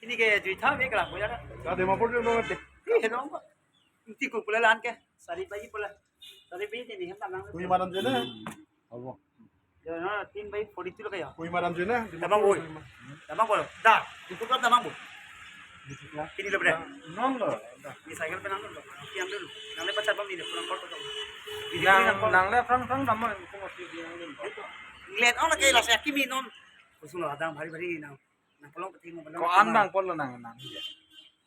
ini kayak juita be kalau ya kan Ada 50 dulu nanti. dong kok nanti ku pula lan ke sari bayi pula sari bayi ini hem tanang Kuy madam dyan na. ya na tin bayi 42 lo kayo Kuy madam dyan na. tamang boy tamang boy dah itu kan tamang boy ini lo bre Non lo. ini cycle pe nang lo kiam dulu nang le pacar bang ini pulang foto nang le frang damo ko mesti dia ngin ngeliat orang kayak lah saya kimi non kusuno adang bari nang pulang ketemu ko an bang pol nang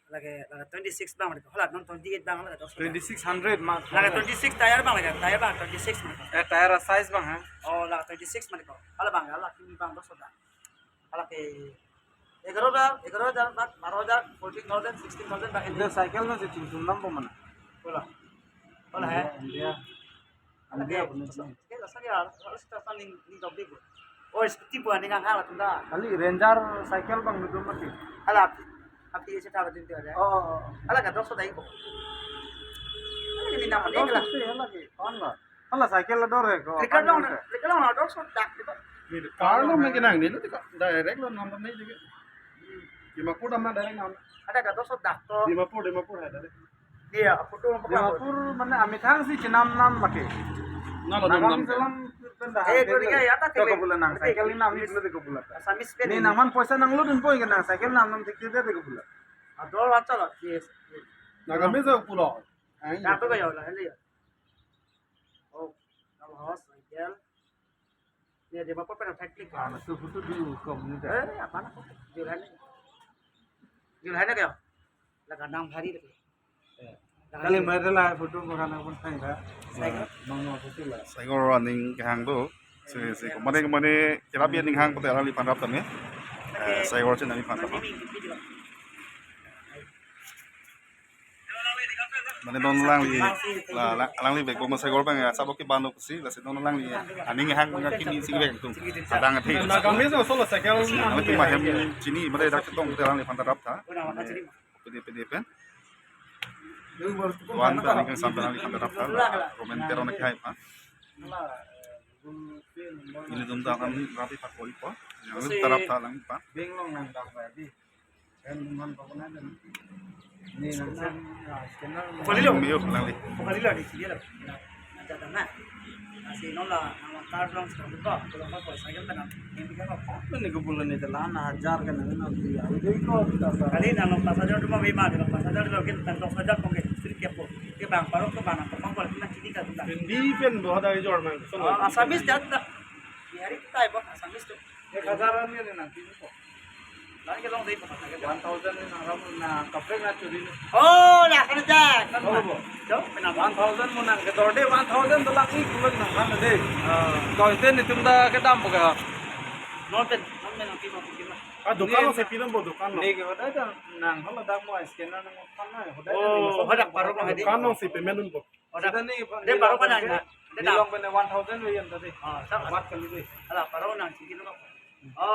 lagi 26 bang mereka halat non 28 bang lagi 2600 mak lagi 26 tayar bang 26 mereka tayar size bang ha oh lagi 26 mereka halat bang halat kimi bang dos sudah halat ke 11,000 bang 12,000 14,000 16,000 bang dia cycle na si chingchum nam po man bola bola है dia dia ke rasa ya harus kita saling ni job deh oh seperti buat dengan halat tunda kali ranger cycle bang itu mati halat आपकी ये सेट आवाज़ देते हैं oh अलग है दोस्तों दाई को ini nama dia lah lagi on ba hala cycle la dor hai ko record long dosto dak itu Car lo may ginang nila. Direct lo number na yun. Di Mapur naman direct number. ada kan dosto dak to Di Mapur hai direct. dia foto में पकड़ा Dimapur mane ami thang si chinam nam mate Nalo nam nagam nam. selam itu dia ya tak ko bulan nang cycle ni nam ni ko bulan samis pe ni naman poisa nang lo dun poi nang cycle nam nam tik de ko bulan dua lancar lah yes Nagamisa pulo. Ay. dak tu kayo lah ini oh kalau host cycle dia dia apa pernah factory kan ana su futu di community apa nak julhane kayo lagi nang hari lagi kali mere la futu ko kana pun thang da cycle nong no futu la Saigor running kahang do. Si kumane kirabian ning hang pati alali panrap tami. Saigor chen nami panrap. Mane don lang li lang li bek mo saigor bang sabok ki banu kusi la se don lang li aning hang nga kini sig bek tung. Adang thi. Nagamisa solo cycle. Ano ki mahem chini made dak tong pati alali panrap ta. Pede pen. Tuan pa ning sampai alali panrap ta. Komentero na kai pa. Ini dum da kan rapi pak poli pa. Yang tarap ta lang pa. binglong nang dak ba di kan man pa na ni nang scanner Polilo. Miyo lang li. Polilo di sini lah. Nanti ada na. Kasi non lah nama card long sudah buka. Kalau apa cycle kan yang bikin apa? ni ko bulan ni tala na 1000 kan na dia dei ko ta Kali nama pasajar cuma bima kalau pasajar lo kita tentu saja kongke istri kepo. Ke bang parok ke bang apa kongkol kita ciri kan kita. Hindi pen do hada jor man. Asamis jatuh. Di hari kita ibu asamis tu. 1000 ni na tin ko Lagi kita orang dari pasajar. 1000 ni na ram na kapre na churi ni Oh, lah kerja. Oh, Jauh kenapa? 1000 mo nang ke dorde 1000 to laki kulo nang kan de ko ite ni tumda ke dam ko ga Nonton nanti mau kita. Ah, dukan lo sa pilang bo dukan lo. ni ke wada da nang hala dak mo scanner nang kan na hoda Oh, hadak parok lah di. Dukan lo si pemenun bo. hoda ni Dia parok kan ada. ni long bene 1000 we yan tadi Ah, tak. wat kali de Alah, parok nang ciri lo. Oh.